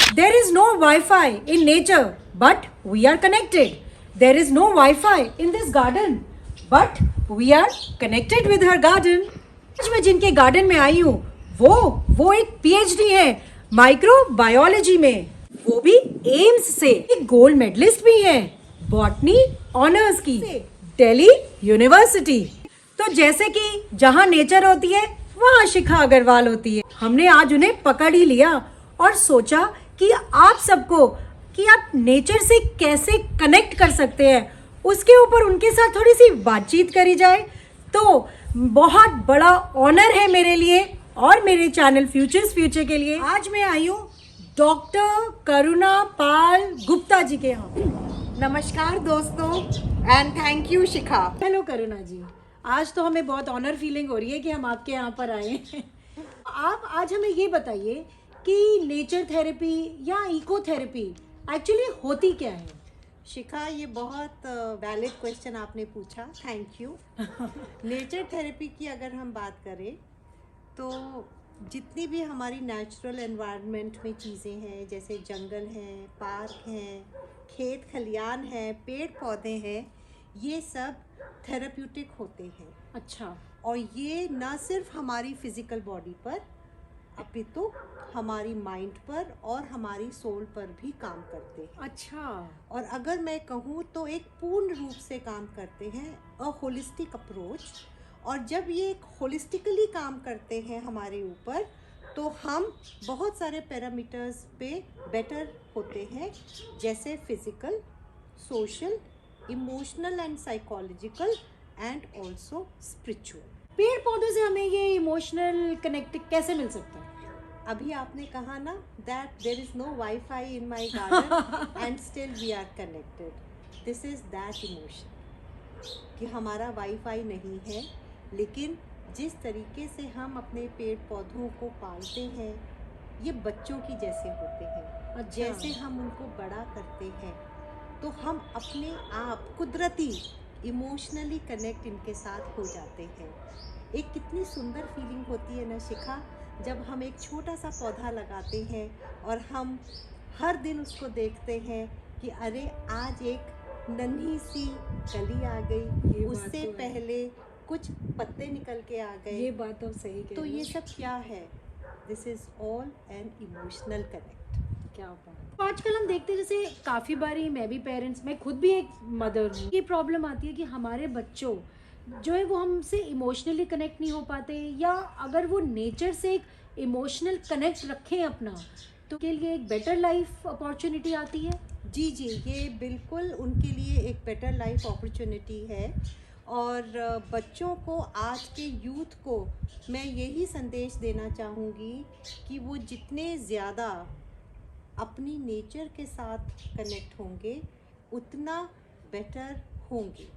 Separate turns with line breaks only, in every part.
There is no Wi-Fi in nature, but we are connected. There is no Wi-Fi in this garden, but we are connected with her garden. आज मैं जिनके garden में आई हूँ वो एक PhD है microbiology में, वो भी एम्स से। एक गोल्ड मेडलिस्ट भी है बॉटनी ऑनर्स की दिल्ली यूनिवर्सिटी। तो जैसे कि जहाँ नेचर होती है वहाँ शिखा अग्रवाल होती है। हमने आज उन्हें पकड़ ही लिया और सोचा कि आप सबको कि आप नेचर से कैसे कनेक्ट कर सकते हैं, उसके ऊपर उनके साथ थोड़ी सी बातचीत करी जाए। तो बहुत बड़ा ऑनर है मेरे लिए और मेरे चैनल फ्यूचर्स फ्यूचर के लिए। आज मैं आई हूँ डॉक्टर करुणा पाल गुप्ता जी के यहाँ।
नमस्कार दोस्तों and thank you Shikha.
Hello Karuna ji, आज तो हमें बहुत ऑनर फीलिंग हो रही है कि हम आपके यहाँ पर आए हैं। आप आज हमें ये बताइए कि नेचर थेरेपी या इको थेरेपी एक्चुअली होती क्या है?
शिखा, ये बहुत वैलिड क्वेश्चन आपने पूछा, थैंक यू। नेचर थेरेपी की अगर हम बात करें तो जितनी भी हमारी नेचुरल एनवायरनमेंट में चीज़ें हैं, जैसे जंगल हैं, पार्क हैं, खेत खलियान हैं, पेड़ पौधे हैं, ये सब थेरेप्यूटिक होते हैं।
अच्छा।
और ये ना सिर्फ हमारी फिजिकल बॉडी पर अपितु हमारी माइंड पर और हमारी सोल पर भी काम करते हैं।
अच्छा।
और अगर मैं कहूँ तो एक पूर्ण रूप से काम करते हैं, अ होलिस्टिक अप्रोच। और जब ये एक होलिस्टिकली काम करते हैं हमारे ऊपर, तो हम बहुत सारे पैरामीटर्स पे बेटर होते हैं, जैसे physical, social, emotional and psychological and also spiritual.
पेड़ पौधों से हमें ये इमोशनल कनेक्ट कैसे मिल सकता है?
अभी आपने कहा ना that there is no wifi in my garden and still we are connected. This is that emotion कि हमारा वाईफाई नहीं है, लेकिन जिस तरीके से हम अपने पेड़ पौधों को पालते हैं, ये बच्चों की जैसे होते हैं।
अच्छा।
जैसे हम उनको बड़ा करते हैं तो हम अपने आप कुदरती इमोशनली कनेक्ट इनके साथ हो जाते हैं। एक कितनी सुंदर फीलिंग होती है ना शिखा, जब हम एक छोटा सा पौधा लगाते हैं और हम हर दिन उसको देखते हैं कि अरे आज एक नन्ही सी कली आ गई, उससे
तो
पहले कुछ पत्ते निकल के आ गए।
ये बात तो सही कह
तो
रहे हो।
ये सब क्या है? This is all an emotional connect.
क्या बात। तो आजकल हम देखते हैं, जैसे काफ़ी बारी मैं भी पेरेंट्स, मैं खुद भी एक मदर हूँ, ये प्रॉब्लम आती है कि हमारे बच्चों जो है वो हमसे इमोशनली कनेक्ट नहीं हो पाते, या अगर वो नेचर से एक इमोशनल कनेक्ट रखें अपना, तो के लिए एक बेटर लाइफ अपॉर्चुनिटी आती है।
जी जी, ये बिल्कुल उनके लिए एक बेटर लाइफ अपॉर्चुनिटी है। और बच्चों को, आज के यूथ को मैं यही संदेश देना चाहूँगी कि वो जितने ज़्यादा अपनी नेचर के साथ कनेक्ट होंगे उतना बेटर होंगे।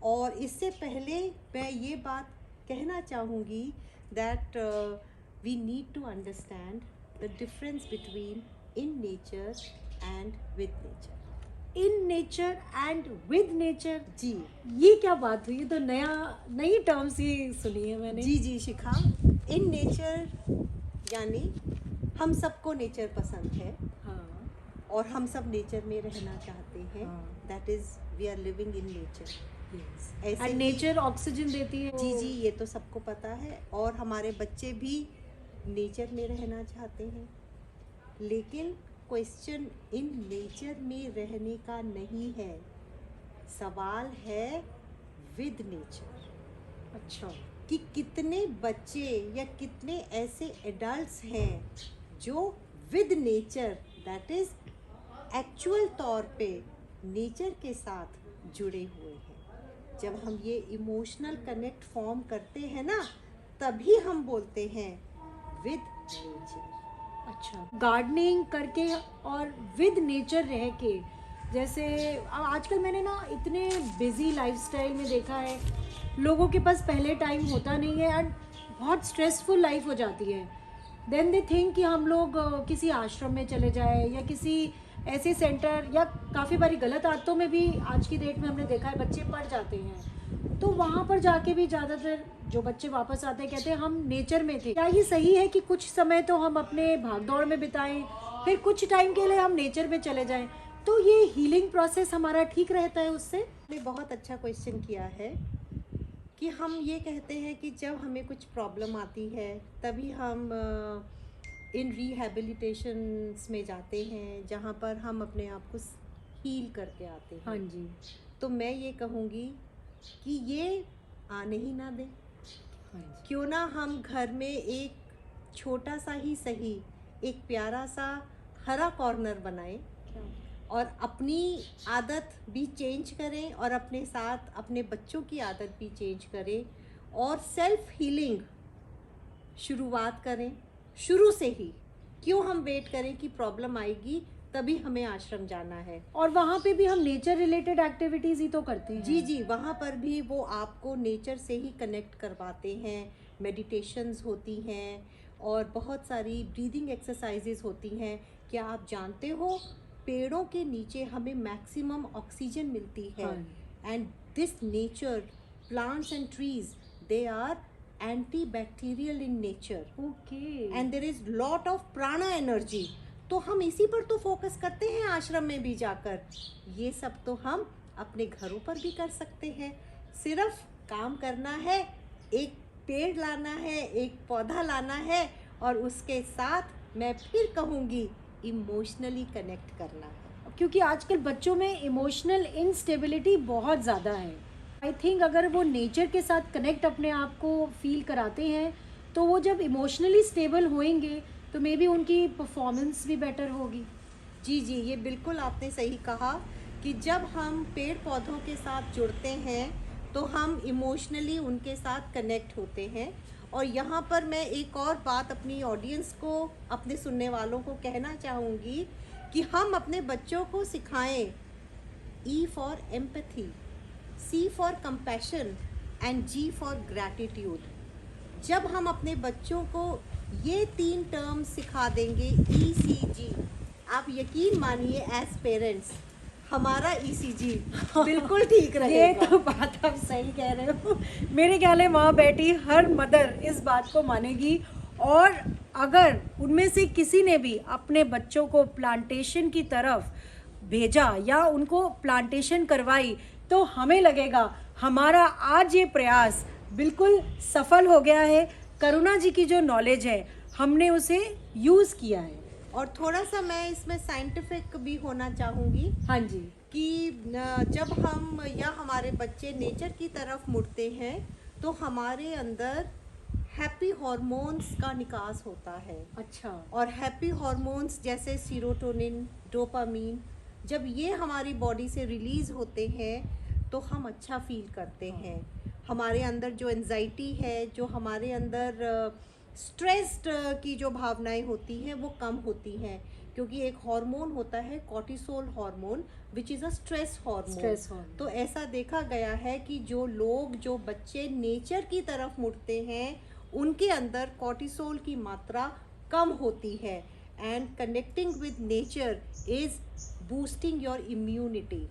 और इससे पहले मैं ये बात कहना चाहूँगी that we need to understand the difference between in nature and with nature.
In nature and with nature,
जी,
ये क्या बात हुई? तो नई टर्म्स ही सुनी है मैंने।
जी जी शिखा, इन नेचर यानी हम सबको नेचर पसंद है।
हाँ।
और हम सब नेचर में रहना चाहते हैं।
हाँ।
That is we are living in nature. ऐसे
एंड
ही-
नेचर ऑक्सीजन देती है।
जी जी, ये तो सबको पता है। और हमारे बच्चे भी नेचर में रहना चाहते हैं, लेकिन क्वेश्चन इन नेचर में रहने का नहीं है, सवाल है विद नेचर।
अच्छा।
कि कितने बच्चे या कितने ऐसे एडल्ट्स हैं जो with nature, that is actual तौर पे नेचर के साथ जुड़े हुए हैं। जब हम ये इमोशनल कनेक्ट फॉर्म करते हैं ना, तभी हम बोलते हैं विद नेचर।
अच्छा, गार्डनिंग करके और विद नेचर रह के, जैसे आजकल मैंने ना इतने बिजी लाइफस्टाइल में देखा है, लोगों के पास पहले टाइम होता नहीं है एंड बहुत स्ट्रेसफुल लाइफ हो जाती है। देन दे थिंक कि हम लोग किसी आश्रम में चले जाए या किसी ऐसे सेंटर, या काफ़ी बारी गलत आदतों में भी आज की डेट में हमने देखा है बच्चे पड़ जाते हैं। तो वहाँ पर जाके भी ज़्यादातर जो बच्चे वापस आते हैं कहते हैं हम नेचर में थे। क्या ये सही है कि कुछ समय तो हम अपने भागदौड़ में बिताएं, फिर कुछ टाइम के लिए हम नेचर में चले जाएं, तो ये हीलिंग प्रोसेस हमारा ठीक रहता है उससे?
आपने बहुत अच्छा क्वेश्चन किया है कि हम ये कहते हैं कि जब हमें कुछ प्रॉब्लम आती है तभी हम इन रिहैबिलिटेशंस में जाते हैं, जहाँ पर हम अपने आप को हील करके आते हैं।
हाँ जी।
तो मैं ये कहूँगी कि ये आने ही ना दें।
हाँ जी।
क्यों ना हम घर में एक छोटा सा ही सही एक प्यारा सा हरा कॉर्नर बनाएं और अपनी आदत भी चेंज करें और अपने साथ अपने बच्चों की आदत भी चेंज करें और सेल्फ हीलिंग शुरुआत करें शुरू से ही। क्यों हम वेट करें कि प्रॉब्लम आएगी तभी हमें आश्रम जाना है?
और वहाँ पे भी हम नेचर रिलेटेड एक्टिविटीज़ ही तो करते हैं।
जी जी, वहाँ पर भी वो आपको नेचर से ही कनेक्ट करवाते हैं। मेडिटेशंस होती हैं और बहुत सारी ब्रीदिंग एक्सरसाइजेज होती हैं। क्या आप जानते हो पेड़ों के नीचे हमें मैक्सिमम ऑक्सीजन मिलती है। And this nature, plants and trees, they are antibacterial in nature
okay.
And there is lot of prana energy. तो हम इसी पर तो फोकस करते हैं आश्रम में भी जाकर। ये सब तो हम अपने घरों पर भी कर सकते हैं। सिर्फ काम करना है, एक पेड़ लाना है, एक पौधा लाना है और उसके साथ मैं फिर कहूँगी इमोशनली कनेक्ट करना है।
क्योंकि आजकल बच्चों में इमोशनल इनस्टेबिलिटी बहुत ज़्यादा है। आई थिंक अगर वो नेचर के साथ कनेक्ट अपने आप को फील कराते हैं तो वो जब इमोशनली स्टेबल होंगे तो मे बी उनकी परफॉर्मेंस भी बेटर होगी।
जी जी, ये बिल्कुल आपने सही कहा कि जब हम पेड़ पौधों के साथ जुड़ते हैं तो हम इमोशनली उनके साथ कनेक्ट होते हैं। और यहाँ पर मैं एक और बात अपनी ऑडियंस को, अपने सुनने वालों को कहना चाहूँगी कि हम अपने बच्चों को सिखाएं E for empathy, C for compassion and G for gratitude. जब हम अपने बच्चों को ये 3 टर्म्स सिखा देंगे, ECG, आप यकीन मानिए एज पेरेंट्स हमारा ECG बिल्कुल ठीक रहेगा।
ये तो बात आप सही कह रहे हो। मेरे ख्याल है माँ बेटी हर मदर इस बात को मानेगी। और अगर उनमें से किसी ने भी अपने बच्चों को प्लांटेशन की तरफ भेजा या उनको प्लांटेशन करवाई तो हमें लगेगा हमारा आज ये प्रयास बिल्कुल सफल हो गया है। करुणा जी की जो नॉलेज है हमने उसे यूज़ किया है।
और थोड़ा सा मैं इसमें साइंटिफिक भी होना चाहूँगी।
हाँ जी।
कि जब हम या हमारे बच्चे नेचर की तरफ मुड़ते हैं तो हमारे अंदर हैप्पी हार्मोन्स का निकास होता है।
अच्छा।
और हैप्पी हार्मोन्स जैसे सीरोटोनिन, डोपामीन, जब ये हमारी बॉडी से रिलीज़ होते हैं तो हम अच्छा फील करते हैं। हमारे अंदर जो एंजाइटी है, जो हमारे अंदर स्ट्रेस्ड की जो भावनाएं होती हैं वो कम होती हैं। क्योंकि एक हार्मोन होता है cortisol hormone which is a stress hormone. तो ऐसा देखा गया है कि जो लोग, जो बच्चे नेचर की तरफ मुड़ते हैं उनके अंदर कॉर्टिसोल की मात्रा कम होती है। And connecting with nature is boosting your immunity.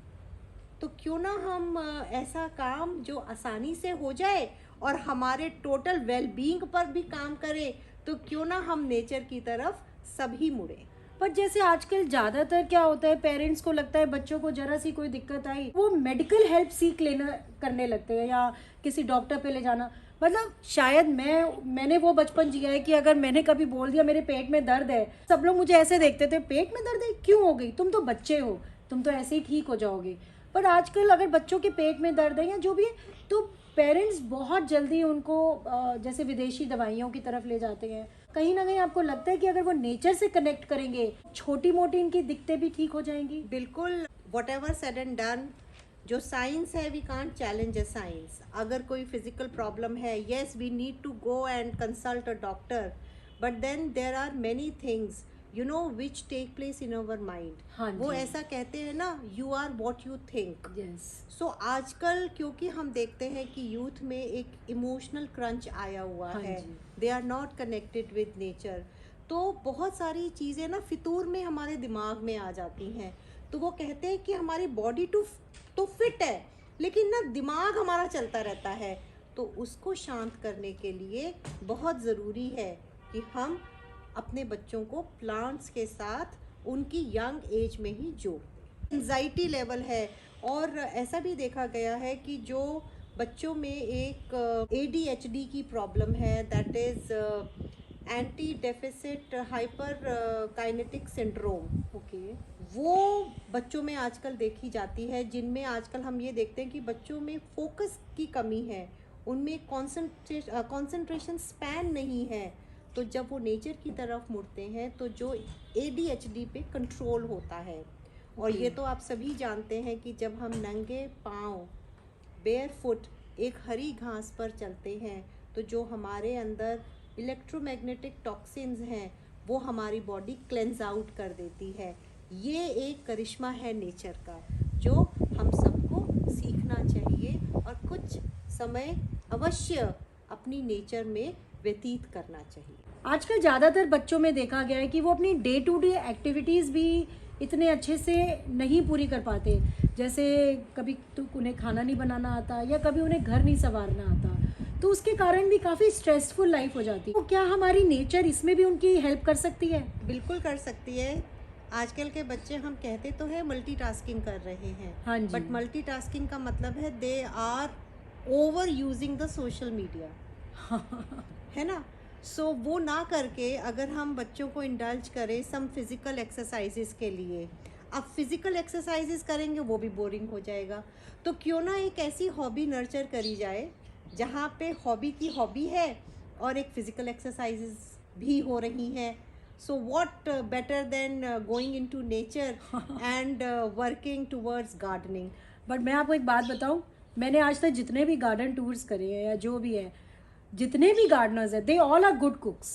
तो क्यों ना हम ऐसा काम जो आसानी से हो जाए और हमारे टोटल वेलबींग पर भी काम करे, तो क्यों ना हम नेचर की तरफ सभी मुड़े।
पर जैसे आजकल ज़्यादातर क्या होता है, पेरेंट्स को लगता है बच्चों को जरा सी कोई दिक्कत आई वो मेडिकल हेल्प सीख लेना करने लगते हैं या किसी डॉक्टर पे ले जाना। मतलब शायद मैंने वो बचपन जिया है कि अगर मैंने कभी बोल दिया मेरे पेट में दर्द है, सब लोग मुझे ऐसे देखते थे, पेट में दर्द है क्यों हो गई, तुम तो बच्चे हो, तुम तो ऐसे ही ठीक हो जाओगे। पर आजकल अगर बच्चों के पेट में दर्द है या जो भी है तो पेरेंट्स बहुत जल्दी उनको जैसे विदेशी दवाइयों की तरफ ले जाते हैं। कहीं ना कहीं आपको लगता है कि अगर वो नेचर से कनेक्ट करेंगे छोटी मोटी इनकी दिक्कतें भी ठीक हो जाएंगी?
बिल्कुल, whatever said and done, जो साइंस है we can't challenge a science. अगर कोई फिजिकल प्रॉब्लम है, yes we need to go and consult a doctor, but then there are many things you know which take place in our mind.
हाँ
वो
जी।
ऐसा कहते हैं ना, you are what you think.
Yes.
So आजकल क्योंकि हम देखते हैं कि यूथ में एक इमोशनल क्रंच आया हुआ
हाँ
है,
जी।
They are not connected with nature, तो बहुत सारी चीज़ें ना फितूर में हमारे दिमाग में आ जाती हैं। तो वो कहते हैं कि हमारी बॉडी तो फिट है लेकिन ना दिमाग हमारा चलता रहता है। तो उसको शांत करने के लिए बहुत ज़रूरी है कि हम अपने बच्चों को प्लांट्स के साथ उनकी यंग एज में ही जोड़ें। एंजाइटी लेवल है, और ऐसा भी देखा गया है कि जो बच्चों में एक ADHD की प्रॉब्लम है, that is anti deficit hyper kinetic syndrome,
okay.
वो बच्चों में आजकल देखी जाती है, जिनमें आजकल हम ये देखते हैं कि बच्चों में फोकस की कमी है, उनमें कंसंट्रेशन स्पैन नहीं है। तो जब वो नेचर की तरफ मुड़ते हैं तो जो ADHD पे कंट्रोल होता है। और ये तो आप सभी जानते हैं कि जब हम नंगे पाँव बेयर फुट एक हरी घास पर चलते हैं तो जो हमारे अंदर इलेक्ट्रोमैग्नेटिक टॉक्सिन्स हैं वो हमारी बॉडी क्लेंज आउट कर देती है। ये एक करिश्मा है नेचर का, जो हम सबको सीखना चाहिए और कुछ समय अवश्य अपनी नेचर में व्यतीत करना चाहिए।
आजकल ज़्यादातर बच्चों में देखा गया है कि वो अपनी डे टू डे एक्टिविटीज़ भी इतने अच्छे से नहीं पूरी कर पाते। जैसे कभी तो उन्हें खाना नहीं बनाना आता, या कभी उन्हें घर नहीं संवारना आता, तो उसके कारण भी काफ़ी स्ट्रेसफुल लाइफ हो जाती है। तो क्या हमारी नेचर इसमें भी उनकी हेल्प कर सकती है?
बिल्कुल कर सकती है। आजकल के बच्चे, हम कहते तो है मल्टीटास्किंग कर रहे हैं,
हाँ जी।
बट मल्टीटास्किंग का मतलब है they are over using the social media, है ना। सो वो ना करके अगर हम बच्चों को इंडल्ज करें सम फिजिकल एक्सरसाइजेस के लिए, अब फिजिकल एक्सरसाइजेस करेंगे वो भी बोरिंग हो जाएगा। तो क्यों ना एक ऐसी हॉबी नर्चर करी जाए जहाँ पे हॉबी की हॉबी है और एक फिजिकल एक्सरसाइजेस भी हो रही हैं। So what better than going into nature and working towards gardening.
But मैं आपको एक बात बताऊं, मैंने आज तक जितने भी गार्डन टूर्स करे हैं या जो भी है, जितने भी गार्डनर्स हैं, they all are good cooks.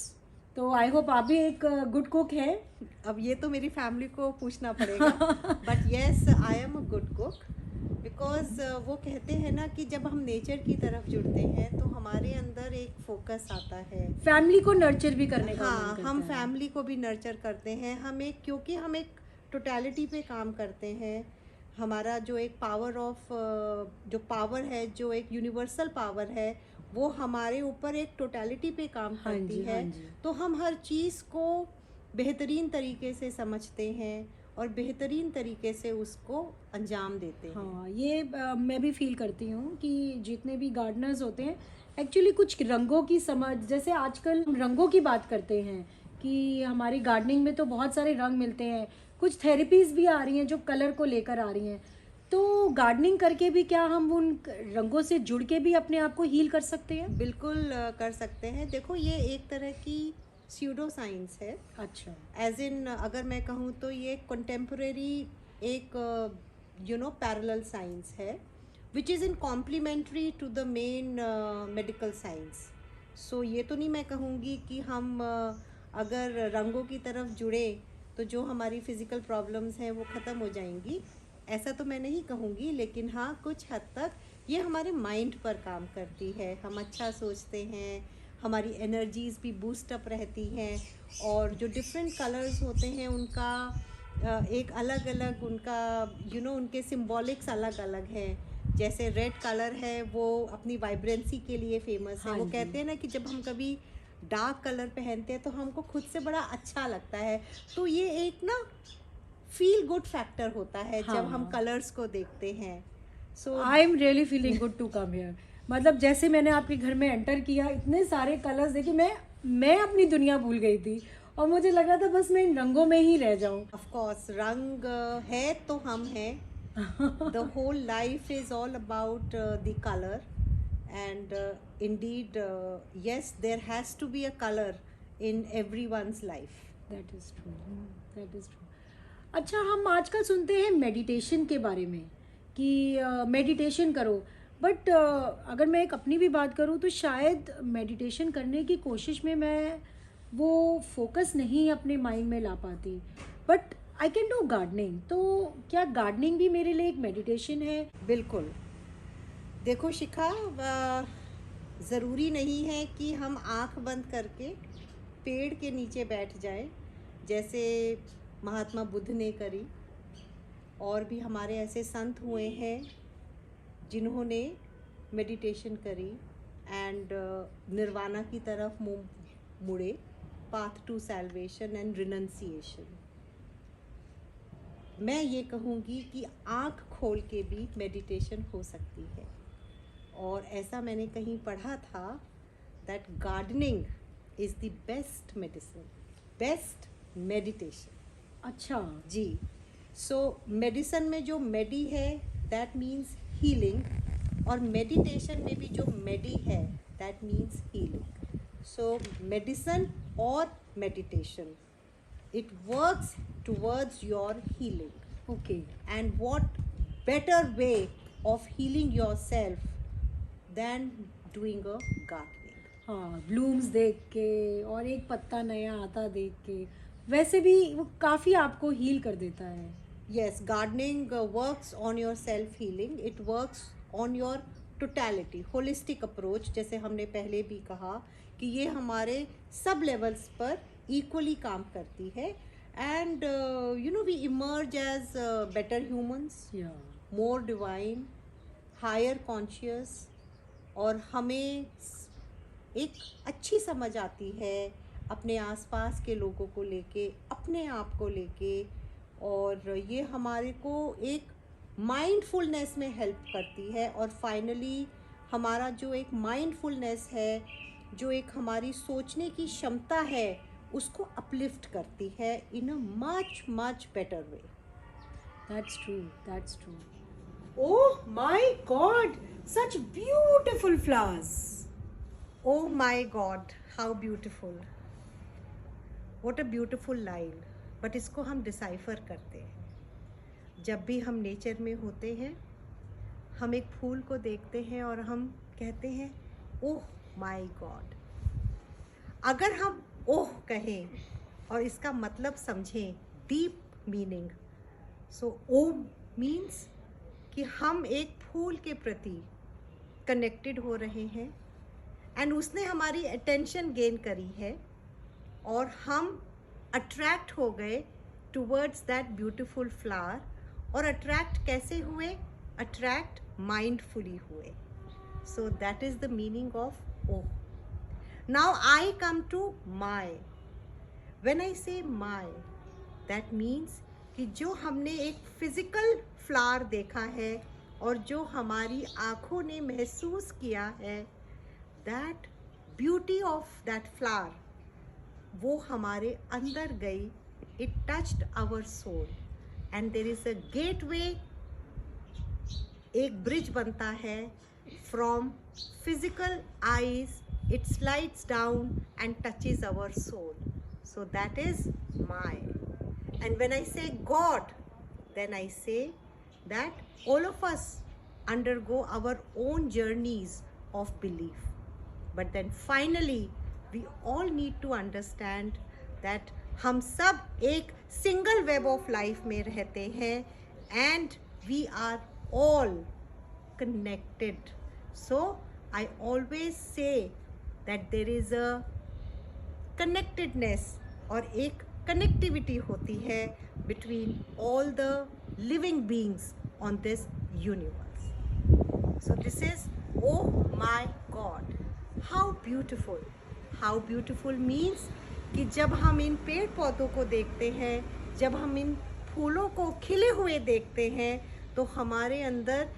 तो आई होप आप भी एक गुड कुक है।
अब ये तो मेरी फैमिली को पूछना पड़ेगा, but yes I am a good cook, because वो कहते हैं ना कि जब हम नेचर की तरफ जुड़ते हैं तो हमारे अंदर एक फोकस आता है।
फैमिली को नर्चर भी करने का मन
हाँ,
करता
हम
है।
फैमिली को भी नर्चर करते हैं। हम एक, क्योंकि हम एक टोटलिटी पे काम करते हैं। हमारा जो एक पावर ऑफ, जो पावर है, जो एक यूनिवर्सल पावर है, वो हमारे ऊपर एक टोटलिटी पे काम
हाँ
करती
जी,
है।
हाँ जी।
तो हम हर चीज़ को बेहतरीन तरीके से समझते हैं और बेहतरीन तरीके से उसको अंजाम देते हैं।
हाँ, ये मैं भी फील करती हूँ कि जितने भी गार्डनर्स होते हैं, एक्चुअली कुछ रंगों की समझ, जैसे आजकल हम रंगों की बात करते हैं कि हमारी गार्डनिंग में तो बहुत सारे रंग मिलते हैं, कुछ थेरेपीज भी आ रही हैं जो कलर को लेकर आ रही हैं। तो गार्डनिंग करके भी क्या हम उन रंगों से जुड़ के भी अपने आप को हील कर सकते हैं?
बिल्कुल कर सकते हैं। देखो, ये एक तरह की स्यूडो साइंस है।
अच्छा।
एज इन, अगर मैं कहूँ तो ये कंटेम्प्रेरी एक पैरेलल साइंस है, which is in complementary to the main medical science. So ये तो नहीं मैं कहूँगी कि हम अगर रंगों की तरफ जुड़े तो जो हमारी फिज़िकल प्रॉब्लम्स हैं वो ख़त्म हो जाएंगी, ऐसा तो मैं नहीं कहूँगी। लेकिन हाँ, कुछ हद तक ये हमारे माइंड पर काम करती है। हम अच्छा सोचते हैं, हमारी एनर्जीज़ भी बूस्ट अप रहती हैं, और जो डिफरेंट कलर्स होते हैं उनका एक अलग अलग उनका उनके सिम्बॉलिक्स अलग अलग हैं। जैसे रेड कलर है वो अपनी वाइब्रेंसी के लिए फेमस है।
हाँ
वो
जी।
कहते हैं ना कि जब हम कभी डार्क कलर पहनते हैं तो हमको खुद से बड़ा अच्छा लगता है। तो ये एक ना फील गुड फैक्टर होता है जब हम
हाँ।
कलर्स को देखते हैं। So
I am really feeling good to come here. मतलब जैसे मैंने आपके घर में एंटर किया, इतने सारे कलर्स देखे, मैं अपनी दुनिया भूल गई थी और मुझे लग रहा था बस मैं इन रंगों में ही रह जाऊं।
ऑफ कोर्स रंग है तो हम हैं। The whole life is all about the color, and indeed, yes, there has to be a color in everyone's life.
That is true, that is true. अच्छा, हम आजकल सुनते हैं मेडिटेशन के बारे में कि मेडिटेशन करो, बट अगर मैं एक अपनी भी बात करूँ तो शायद मेडिटेशन करने की कोशिश में मैं वो फोकस नहीं अपने माइंड में ला पाती। But I can do gardening, तो क्या गार्डनिंग भी मेरे लिए एक मेडिटेशन है?
बिल्कुल। देखो शिखा, ज़रूरी नहीं है कि हम आंख बंद करके पेड़ के नीचे बैठ जाएं, जैसे महात्मा बुद्ध ने करी, और भी हमारे ऐसे संत हुए हैं जिन्होंने मेडिटेशन करी एंड निर्वाणा की तरफ मुड़े, path to salvation and renunciation. मैं ये कहूँगी कि आँख खोल के भी मेडिटेशन हो सकती है। और ऐसा मैंने कहीं पढ़ा था that gardening is the best medicine, best meditation.
अच्छा
जी। सो मेडिसिन में जो मेडी है दैट मीन्स हीलिंग, और मेडिटेशन में भी जो मेडी है that means healing. So medicine और meditation, it works towards your healing.
Okay
And what better way of healing yourself than doing a gardening?
हाँ, ब्लूम्स देख के और एक पत्ता नया आता देख के, वैसे भी वो काफ़ी आपको हील कर देता है।
Yes, gardening works on your self healing. It works on your totality, holistic approach। जैसे हमने पहले भी कहा कि ये हमारे सब लेवल्स पर इक्वली काम करती है। And you know we emerge as better humans,
या
मोर डिवाइन, हायर कॉन्शियस, और हमें एक अच्छी समझ आती है अपने आसपास के लोगों को लेके, अपने आप को लेके, और ये हमारे को एक माइंडफुलनेस में हेल्प करती है। और फाइनली हमारा जो एक माइंडफुलनेस है, जो एक हमारी सोचने की क्षमता है, उसको अपलिफ्ट करती है in a much much better way.
That's true, that's true. Oh my God, such beautiful flowers.
Oh my God, how beautiful! What a beautiful line! But इसको हम डिसाइफर करते हैं। जब भी हम नेचर में होते हैं, हम एक फूल को देखते हैं और हम कहते हैं ओह माय गॉड। अगर हम ओह कहें और इसका मतलब समझें, डीप मीनिंग, सो ओह मीन्स कि हम एक फूल के प्रति कनेक्टेड हो रहे हैं एंड उसने हमारी अटेंशन गेन करी है और हम अट्रैक्ट हो गए टूवर्ड्स दैट ब्यूटीफुल फ्लावर। और अट्रैक्ट कैसे हुए? अट्रैक्ट माइंडफुली हुए। So that is the meaning of oh. Now I come to my. When I say my, that means कि जो हमने एक फिजिकल फ्लावर देखा है और जो हमारी आँखों ने महसूस किया है, that beauty of that flower, वो हमारे अंदर गई। It touched our soul and there is a gateway, एक ब्रिज बनता है from physical eyes, it slides down and touches our soul. So that is my. And when I say God, then I say that all of us undergo our own journeys of belief. But then finally, we all need to understand that हम सब एक single web of life में रहते हैं and we are all connected. So I always say that there is a connectedness और एक connectivity होती है between all the living beings on this universe. So this is, oh my God, how beautiful. How beautiful means कि जब हम इन पेड़ पौधों को देखते हैं, जब हम इन फूलों को खिले हुए देखते हैं, तो हमारे अंदर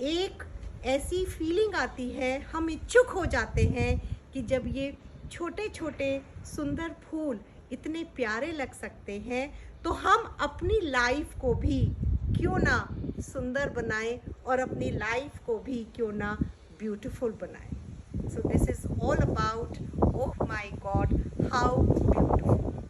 एक ऐसी फीलिंग आती है, हम इच्छुक हो जाते हैं कि जब ये छोटे छोटे सुंदर फूल इतने प्यारे लग सकते हैं, तो हम अपनी लाइफ को भी क्यों ना सुंदर बनाएं और अपनी लाइफ को भी क्यों ना ब्यूटीफुल बनाएं। So this is all about oh my God how beautiful.